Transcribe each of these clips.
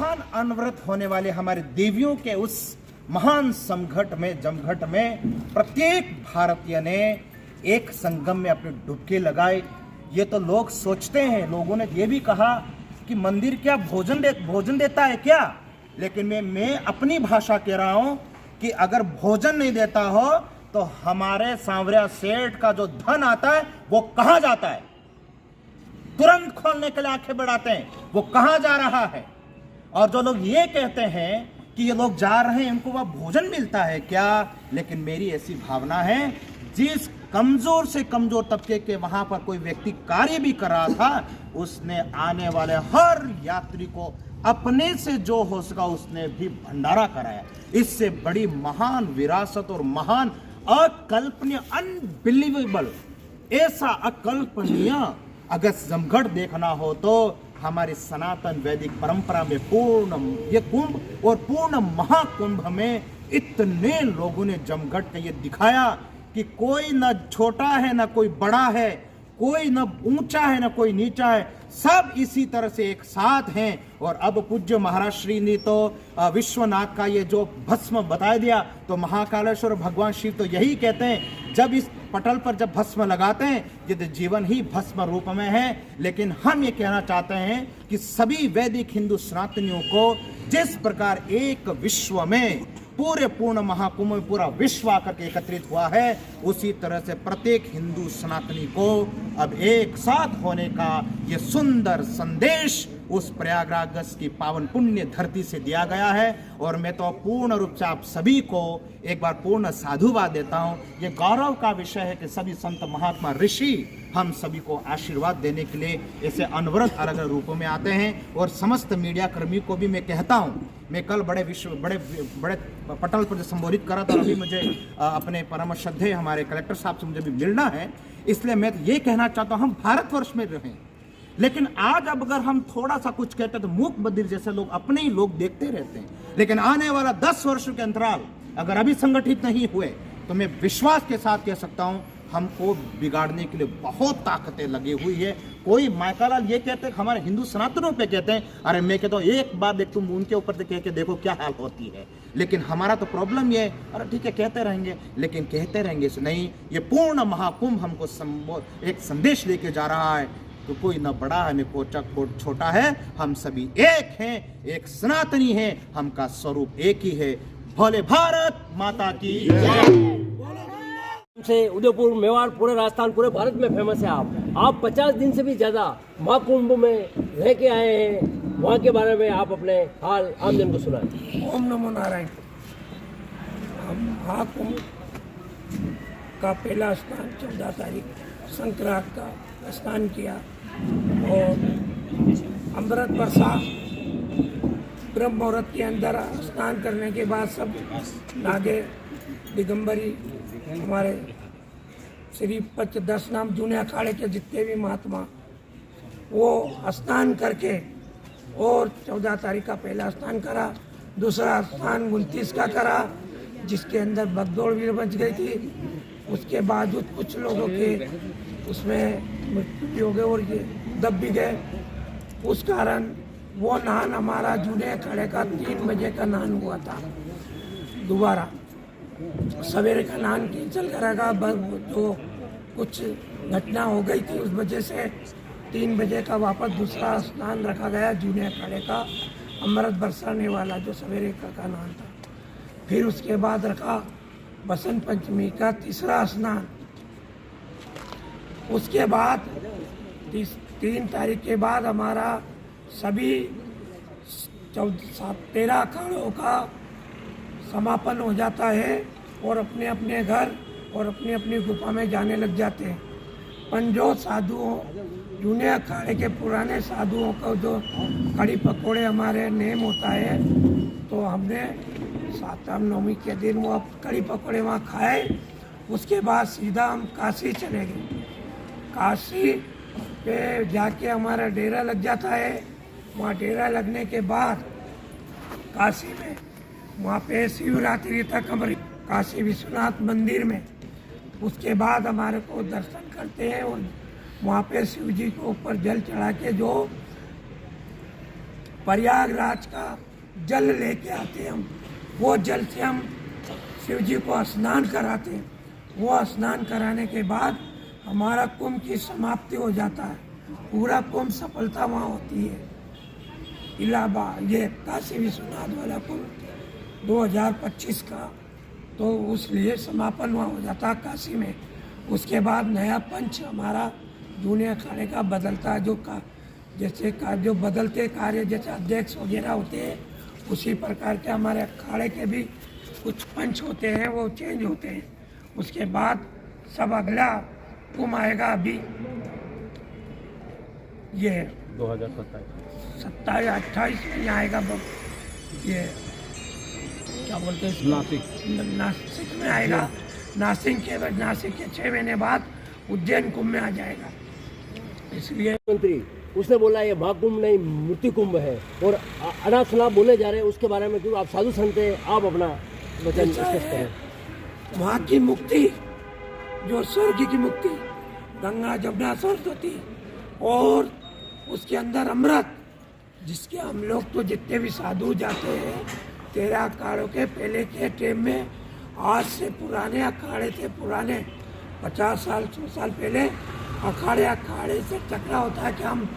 महान अनवरत होने वाले हमारे देवियों के उस महान जमघट में प्रत्येक भारतीय ने एक संगम में अपने डुबकी लगाई। ये तो लोग सोचते हैं, लोगों ने ये भी कहा कि मंदिर क्या भोजन देता है क्या, लेकिन मैं अपनी भाषा कह रहा हूं कि अगर भोजन नहीं देता हो तो हमारे सांवरिया सेठ का जो धन आता है वो कहां जाता है? तुरंत खोलने के लिए आंखें बढ़ाते हैं, वो कहां जा रहा है? और जो लोग ये कहते हैं कि ये लोग जा रहे हैं, इनको वह भोजन मिलता है क्या? लेकिन मेरी ऐसी भावना है, जिस कमजोर से कमजोर तबके के वहां पर कोई व्यक्ति कार्य भी कर रहा था, उसने आने वाले हर यात्री को अपने से जो हो सका उसने भी भंडारा कराया। इससे बड़ी महान विरासत और महान अकल्पनीय, अनबिलीवेबल, ऐसा अकल्पनीय अगर जमघट देखना हो तो हमारी सनातन वैदिक परंपरा में ये कुंभ और पूर्ण महाकुंभ में इतने लोगों ने जमघट का ये दिखाया कि कोई न छोटा है न कोई बड़ा है, कोई न ऊंचा है न कोई नीचा है, सब इसी तरह से एक साथ हैं। और अब पूज्य महाराज श्री ने तो विश्वनाथ का ये जो भस्म बता दिया, तो महाकालेश्वर भगवान शिव तो यही कहते हैं, जब इस पटल पर जब भस्म लगाते हैं ये तो जीवन ही भस्म रूप में है। लेकिन हम ये कहना चाहते हैं कि सभी वैदिक हिंदू सनातनियों को जिस प्रकार एक विश्व में पूरे पूर्ण महाकुंभ में पूरा विश्व आकर के एकत्रित हुआ है, उसी तरह से प्रत्येक हिंदू सनातनी को अब एक साथ होने का ये सुंदर संदेश उस प्रयागराज की पावन पुण्य धरती से दिया गया है। और मैं तो पूर्ण रूप से आप सभी को एक बार पूर्ण साधुवाद देता हूँ। ये गौरव का विषय है कि सभी संत महात्मा ऋषि हम सभी को आशीर्वाद देने के लिए ऐसे अनवरत अलग अलग रूपों में आते हैं। और समस्त मीडिया कर्मी को भी मैं कहता हूँ, मैं कल बड़े पटल पर संबोधित करा था, अभी मुझे अपने परम श्रद्धेय हमारे कलेक्टर साहब से मुझे भी मिलना है, इसलिए मैं ये कहना चाहता हूँ हम भारतवर्ष में रहें। लेकिन आज अब अगर हम थोड़ा सा कुछ कहते हैं तो मूक बधिर जैसे लोग अपने ही लोग देखते रहते हैं। लेकिन आने वाला 10 वर्षों के अंतराल अगर अभी संगठित नहीं हुए तो मैं विश्वास के साथ कह सकता हूं हमको बिगाड़ने के लिए बहुत ताकतें लगी हुई है। कोई मायकालाल ये कहते हैं, हमारे हिंदू सनातनों पे कहते हैं, अरे मैं कहता हूँ एक बार देख तुम उनके ऊपर से कह के देखो क्या हाल होती है। लेकिन हमारा तो प्रॉब्लम ये है, अरे ठीक है कहते रहेंगे, लेकिन कहते रहेंगे से नहीं, ये पूर्ण महाकुंभ हमको एक संदेश लेके जा रहा है तो कोई न बड़ा है न छोटा है, हम सभी एक हैं, एक सनातनी हैं, हमका स्वरूप एक ही है। भोले भारत माता की से उदयपुर, मेवाड़, पूरे राजस्थान, पूरे भारत में फेमस है। आप 50 दिन से भी ज़्यादा महाकुंभ में रह के आए हैं, वहाँ के बारे में आप अपने हाल आम जन को सुनाएं। ओम नमो नारायण। हम महाकुंभ का पहला स्नान 14 तारीख संक्रांत का स्नान किया और अमृत वर्षा ब्रह्म मुहूर्त के अंदर स्नान करने के बाद सब नागे दिगंबरी हमारे श्री पंचदश नाम जूने अखाड़े के जितने भी महात्मा वो स्नान करके और 14 तारीख का पहला स्नान करा, दूसरा स्नान 29 का करा जिसके अंदर भगदौड़ भी बच गई थी। उसके बावजूद कुछ लोगों के उसमें मृत्यु भी हो गई और ये दब भी गए। उस कारण वो नहान हमारा जूने अखाड़े का 3 बजे का नहान हुआ था। दोबारा सवेरे का नहान कैंसिल करेगा, जो कुछ घटना हो गई थी उस वजह से 3 बजे का वापस दूसरा स्नान रखा गया जूने अखाड़े का अमृत बरसाने वाला जो सवेरे का नहान था। फिर उसके बाद रखा बसंत पंचमी का तीसरा स्नान। उसके बाद 3 तारीख के बाद हमारा सभी 13 अखाड़ों का समापन हो जाता है और अपने अपने घर और अपनी अपनी गुफा में जाने लग जाते हैं। पंजो साधुओं, जूने अखाड़े के पुराने साधुओं का जो कड़ी पकौड़े हमारे नेम होता है, तो हमने 7 नवमी के दिन वो कड़ी पकौड़े वहाँ खाए। उसके बाद सीधा हम काशी चले गए। काशी पे जाके हमारा डेरा लग जाता है। वहाँ डेरा लगने के बाद काशी में वहाँ पे शिवरात्रि तक हमारे काशी विश्वनाथ मंदिर में, उसके बाद हमारे को दर्शन करते हैं और वहाँ पे शिव जी को ऊपर जल चढ़ा के जो प्रयागराज का जल लेके आते हैं हम, वो जल से हम शिव जी को स्नान कराते हैं। वो स्नान कराने के बाद हमारा कुंभ की समाप्ति हो जाता है, पूरा कुंभ सफलता वहाँ होती है। इलाहाबाद ये काशी विश्वनाथ वाला कुंभ 2025 का, तो उसलिए समापन वहाँ हो जाता है काशी में। उसके बाद नया पंच हमारा जूने अखाड़े का बदलता है, जो बदलते कार्य जैसे अध्यक्ष वगैरह होते हैं, उसी प्रकार के हमारे अखाड़े के भी कुछ पंच होते हैं, वो चेंज होते हैं। उसके बाद सब अगला कुंभ आएगा अभी ये 27-28 में आएगा। ये क्या बोलते हैं, नासिक में आएगा। नासिक के 6 महीने बाद उज्जैन कुंभ में आ जाएगा। इसलिए मंत्री उसने बोला ये महाकुंभ नहीं मूर्ति कुंभ है, और अनाप शनाप बोले जा रहे हैं उसके बारे में, क्यों आप साधु संत हैं, आप अपना वचन स्पष्ट करें। वहाँ की मुक्ति, जो स्वर्ग की मुक्ति, गंगा जमुना सरस्वती, और उसके अंदर अमृत, जिसके हम लोग तो जितने भी साधु जाते हैं 13 अखाड़ों के पहले के टाइम में, आज से पुराने अखाड़े थे, पुराने 50 साल 100 साल पहले अखाड़े से टकरा होता है कि हम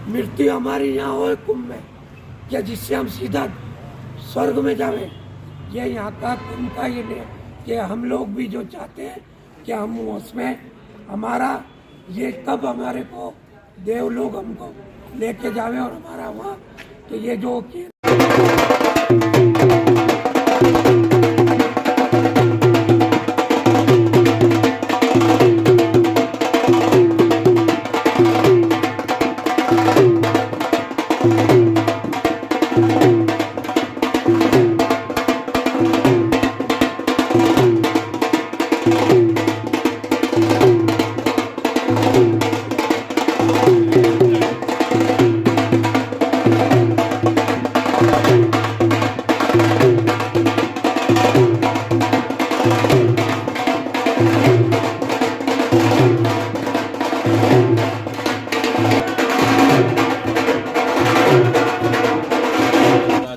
मृत्यु हमारी यहाँ हो कुंभ में, या जिससे हम सीधा स्वर्ग में जावे। ये यहाँ का कुंभ का ये कि हम लोग भी जो चाहते हैं कि हम उसमें हमारा ये कब हमारे को देव लोग हमको लेके जावे और हमारा वहाँ, तो ये जो कि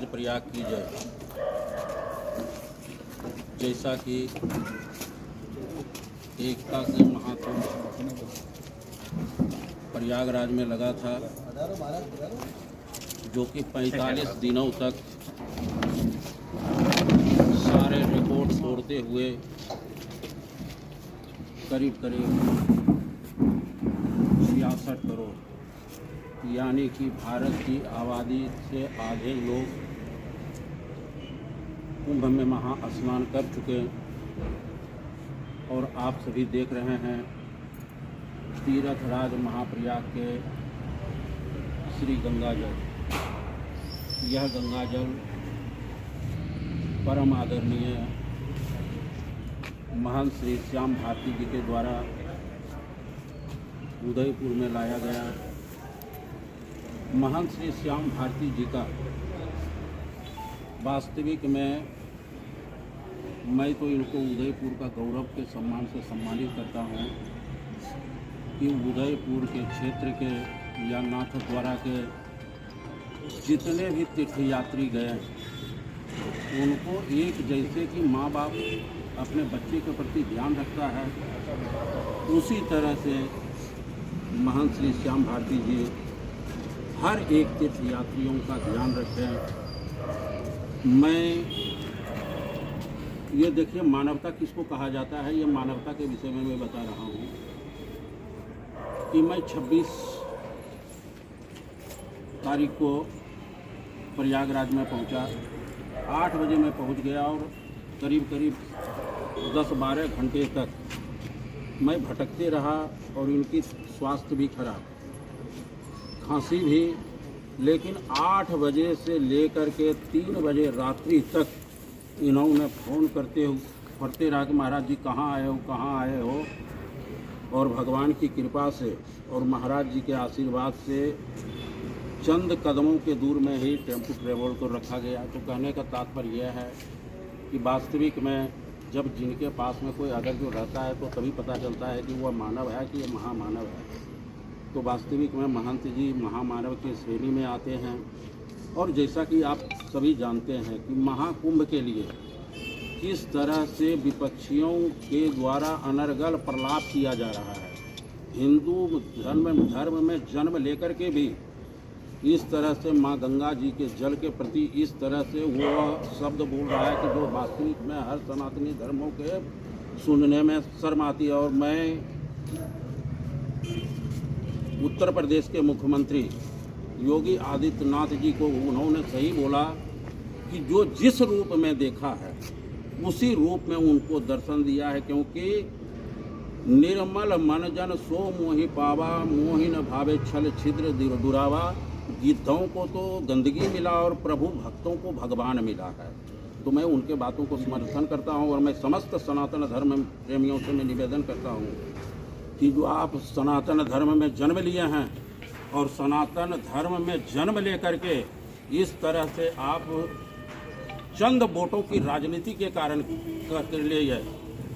प्रयाग की जय। जैसा कि एकता से महाकुंभ प्रयागराज में लगा था, जो कि 45 दिनों तक सारे रिकॉर्ड तोड़ते हुए करीब 66 करोड़ यानी कि भारत की आबादी से आधे लोग कुंभ में महास्नान कर चुके, और आप सभी देख रहे हैं तीर्थ राज महाप्रयाग के श्री गंगा जल। यह गंगा जल परम आदरणीय महंत श्री श्याम भारती जी के द्वारा उदयपुर में लाया गया। महंत श्री श्याम भारती जी का वास्तविक में मैं तो इनको उदयपुर का गौरव के सम्मान से सम्मानित करता हूँ कि उदयपुर के क्षेत्र के या नाथ द्वारा के जितने भी तीर्थयात्री गए उनको एक जैसे कि माँ बाप अपने बच्चे के प्रति ध्यान रखता है, उसी तरह से महंत श्री श्याम भारती जी हर एक तीर्थयात्रियों का ध्यान रखें। मैं ये देखिए मानवता किसको कहा जाता है, ये मानवता के विषय में मैं बता रहा हूँ कि मैं 26 तारीख को प्रयागराज में पहुँचा। 8 बजे मैं पहुँच गया और करीब 10-12 घंटे तक मैं भटकते रहा, और इनकी स्वास्थ्य भी खराब, खांसी भी। लेकिन 8 बजे से लेकर के 3 बजे रात्रि तक इन्होंने फ़ोन करते रहा कि महाराज जी कहाँ आए हो, कहाँ आए हो। और भगवान की कृपा से और महाराज जी के आशीर्वाद से चंद कदमों के दूर में ही टेम्पो ट्रेवल को रखा गया। तो कहने का तात्पर्य यह है कि वास्तविक में जब जिनके पास में कोई अगर जो रहता है तो तभी पता चलता है कि वह मानव है कि यह महामानव है। तो वास्तविक में महंत जी महामानव की श्रेणी में आते हैं। और जैसा कि आप सभी जानते हैं कि महाकुंभ के लिए किस तरह से विपक्षियों के द्वारा अनर्गल प्रलाप किया जा रहा है, हिंदू धर्म में जन्म लेकर के भी इस तरह से माँ गंगा जी के जल के प्रति इस तरह से वो शब्द बोल रहा है कि जो वास्तविक में हर सनातनी धर्मों के सुनने में शर्म आती है। और मैं उत्तर प्रदेश के मुख्यमंत्री योगी आदित्यनाथ जी को उन्होंने सही बोला कि जो जिस रूप में देखा है उसी रूप में उनको दर्शन दिया है, क्योंकि निर्मल मन जन सो मोहि पावा, मोहि न भावे छल छिद्र दुरावा। गिद्धों को तो गंदगी मिला और प्रभु भक्तों को भगवान मिला है। तो मैं उनके बातों को समर्थन करता हूं और मैं समस्त सनातन धर्म प्रेमियों से मैं निवेदन करता हूं कि जो आप सनातन धर्म में जन्म लिए हैं और सनातन धर्म में जन्म लेकर के इस तरह से आप चंद वोटों की राजनीति के कारण करते लिए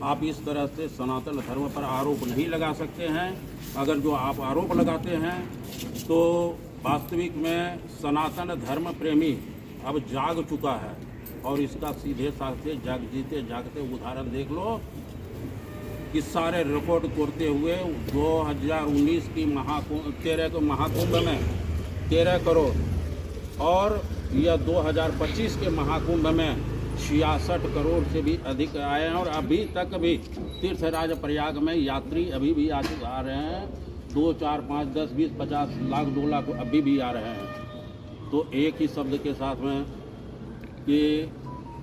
आप इस तरह से सनातन धर्म पर आरोप नहीं लगा सकते हैं। अगर जो आप आरोप लगाते हैं तो वास्तविक में सनातन धर्म प्रेमी अब जाग चुका है और इसका सीधे साधे जीते जागते उदाहरण देख लो कि सारे रिकॉर्ड तोड़ते हुए 2019 की महाकुंभ में 13 करोड़ और यह 2025 के महाकुंभ में 66 करोड़ से भी अधिक आए हैं। और अभी तक भी तीर्थराज प्रयाग में यात्री अभी भी आ रहे हैं, 2, 4, 5, 10, 20, 50 लाख 2 लाख अभी भी आ रहे हैं। तो एक ही शब्द के साथ में कि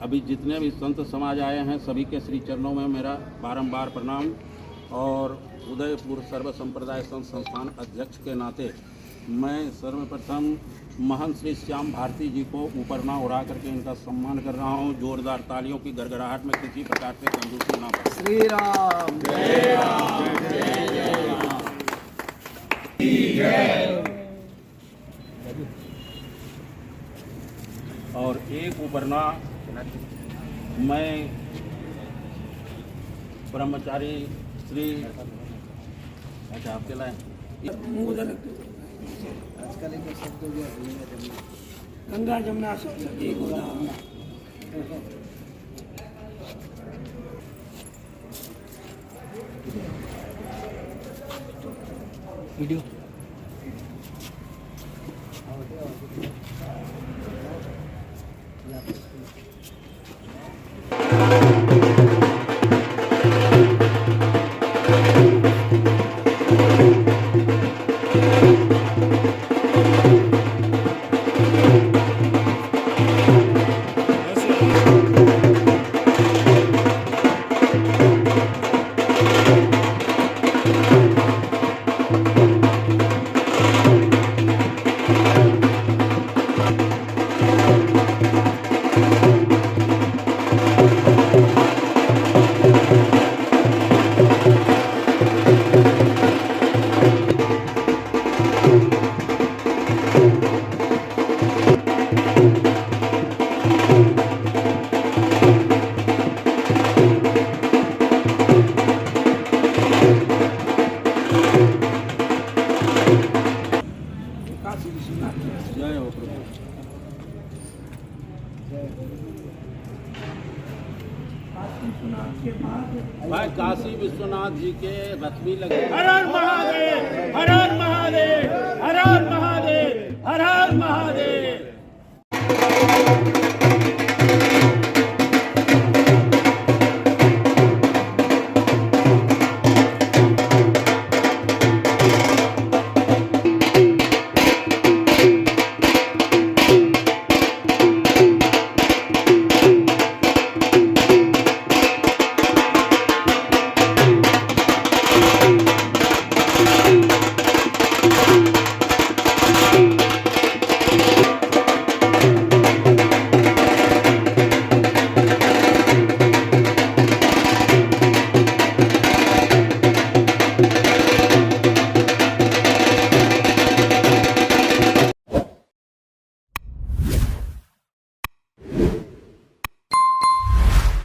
अभी जितने भी संत समाज आए हैं सभी के श्री चरणों में मेरा बारंबार प्रणाम। और उदयपुर सर्व संप्रदाय संत संस्थान अध्यक्ष के नाते मैं सर्वप्रथम महंत श्री श्याम भारती जी को ऊपरना उड़ा करके इनका सम्मान कर रहा हूँ। जोरदार तालियों की गड़गड़ाहट में किसी प्रकार से कंजूसी ना बने। श्री राम जय राम जय जय राम जय। और एक ऊपरना मैं ब्रह्मचारी श्री अच्छा आपके लाए गंगा जमुना सरस्वती गोदावरी वीडियो जय हो प्रभु। भाई काशी विश्वनाथ जी के रथ भी लगे। हर हर महादेव, हर हर महादेव, हर हर महादेव, हर हर महादेव।